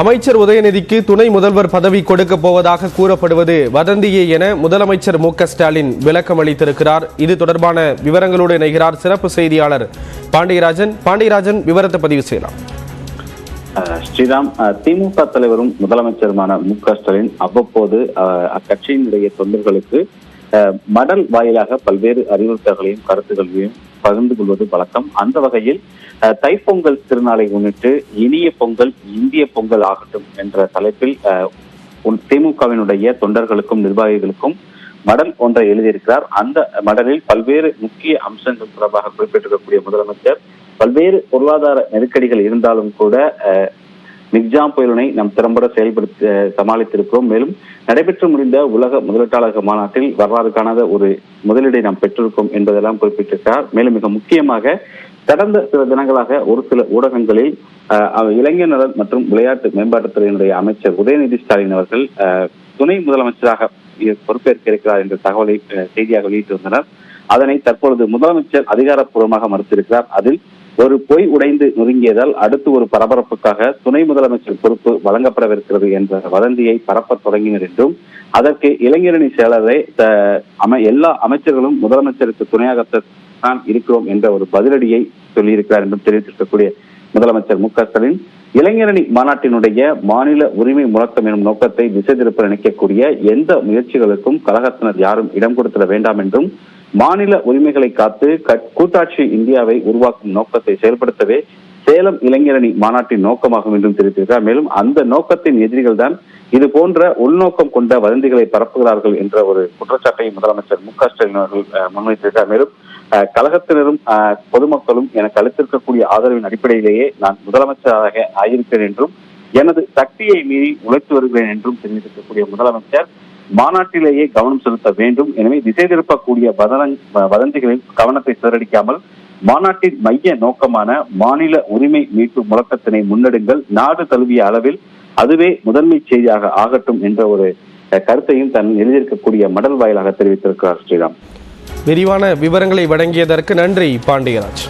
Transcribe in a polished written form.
அமைச்சர் உதயநிதிக்கு துணை முதல்வர் பதவி கொடுக்க போவதாக கூறப்படுவது வதந்தியே என முதலமைச்சர் மு.க.ஸ்டாலின் விளக்கம் அளித்திருக்கிறார். இது தொடர்பான விவரங்களோடு இணைகிறார் சிறப்பு செய்தியாளர் பாண்டியராஜன். விவரத்தை பதிவு செய்யலாம். ஸ்ரீராம், திமுக தலைவரும் முதலமைச்சருமான மு.க.ஸ்டாலின் அவ்வப்போது அக்கட்சியினுடைய தொண்டர்களுக்கு மடல் வாயிலாக பல்வேறு அறிவுறுத்தல்களையும் கருத்துக்களையும் பகிர்ந்து கொள்வது வழக்கம். அந்த வகையில் தைப்பொங்கல் திருநாளை முன்னிட்டு இனிய பொங்கல் இந்திய பொங்கல் ஆகட்டும் என்ற தலைப்பில் திமுகவினுடைய தொண்டர்களுக்கும் நிர்வாகிகளுக்கும் மடல் ஒன்றை எழுதியிருக்கிறார். அந்த மடலில் பல்வேறு முக்கிய அம்சங்கள் தொடர்பாக குறிப்பிட்டிருக்கக்கூடிய முதலமைச்சர் பல்வேறு பொருளாதார நெருக்கடிகள் இருந்தாலும் கூட மிக்ஜாம் புயலினை நாம் திறம்பட செயல்படுத்த சமாளித்திருக்கிறோம். மேலும் நடைபெற்று முடிந்த உலக முதலீட்டாளர்கள் மாநாட்டில் வரலாறு காணாத ஒரு முதலீடை நாம் பெற்றிருக்கோம் என்பதெல்லாம் குறிப்பிட்டிருக்கிறார். மேலும் மிக முக்கியமாக கடந்த சில தினங்களாக ஒரு சில ஊடகங்களில் இளைஞர் நலன் மற்றும் விளையாட்டு மேம்பாட்டுத்துறையினுடைய அமைச்சர் உதயநிதி ஸ்டாலின் அவர்கள் துணை முதலமைச்சராக பொறுப்பேற்க இருக்கிறார் என்ற தகவலை செய்தியாக வெளியிட்டிருந்தனர். அதனை தற்பொழுது முதலமைச்சர் அதிகாரப்பூர்வமாக மறுத்திருக்கிறார். அதில் ஒரு பொய் உடைந்து நொறுங்கியதால் அடுத்து ஒரு பரபரப்புக்காக துணை முதலமைச்சர் பொறுப்பு வழங்கப்படவிருக்கிறது என்ற வதந்தியை பரப்ப தொடங்கினர் என்றும் அதற்கு இளைஞரணி செயலரை எல்லா அமைச்சர்களும் முதலமைச்சருக்கு துணையாகத்தான் இருக்கிறோம் என்ற ஒரு பதிலடியை சொல்லியிருக்கிறார் என்றும் தெரிவித்திருக்கக்கூடிய முதலமைச்சர் மு.க.ஸ்டாலின் இளைஞரணி மாநாட்டினுடைய மாநில உரிமை முழக்கம் எனும் நோக்கத்தை திசை திருப்ப நினைக்கக்கூடிய எந்த முயற்சிகளுக்கும் கழகத்தினர் யாரும் இடம் கொடுத்திட வேண்டாம் என்றும் மாநில உரிமைகளை காத்து கூட்டாட்சி இந்தியாவை உருவாக்கும் நோக்கத்தை செயல்படுத்தவே சேலம் இளைஞரணி மாநாட்டின் நோக்கமாகும் என்றும் தெரிவித்திருக்கிறார். மேலும் அந்த நோக்கத்தின் எதிரிகள் தான் இது போன்ற உள்நோக்கம் கொண்ட வதந்திகளை பரப்புகிறார்கள் என்ற ஒரு குற்றச்சாட்டை முதலமைச்சர் மு.க.ஸ்டாலின் அவர்கள் முன்வைத்திருக்கிறார். மேலும் கழகத்தினரும் பொதுமக்களும் எனக்கு அளித்திருக்கக்கூடிய ஆதரவின் அடிப்படையிலேயே நான் முதலமைச்சராக ஆயிருக்கிறேன் என்றும் எனது சக்தியை மீறி உழைத்து வருகிறேன் என்றும் தெரிவித்திருக்கக்கூடிய முதலமைச்சர் மாநாட்டிலேயே கவனம் செலுத்த வேண்டும். எனவே திசை திருப்பக்கூடிய வதந்திகளில் கவனத்தை சிதறடிக்காமல் மாநாட்டின் மைய நோக்கமான மாநில உரிமை மீட்பு முழக்கத்தினை முன்னெடுங்கள், நாடு தழுவிய அளவில் அதுவே முதன்மை செய்தியாக ஆகட்டும் என்ற ஒரு கருத்தையும் தன் எழுதியிருக்கக்கூடிய மடல் வாயிலாக தெரிவித்திருக்கிறார். ஸ்ரீராம், விரிவான விவரங்களை வழங்கியதற்கு நன்றி பாண்டியராஜ்.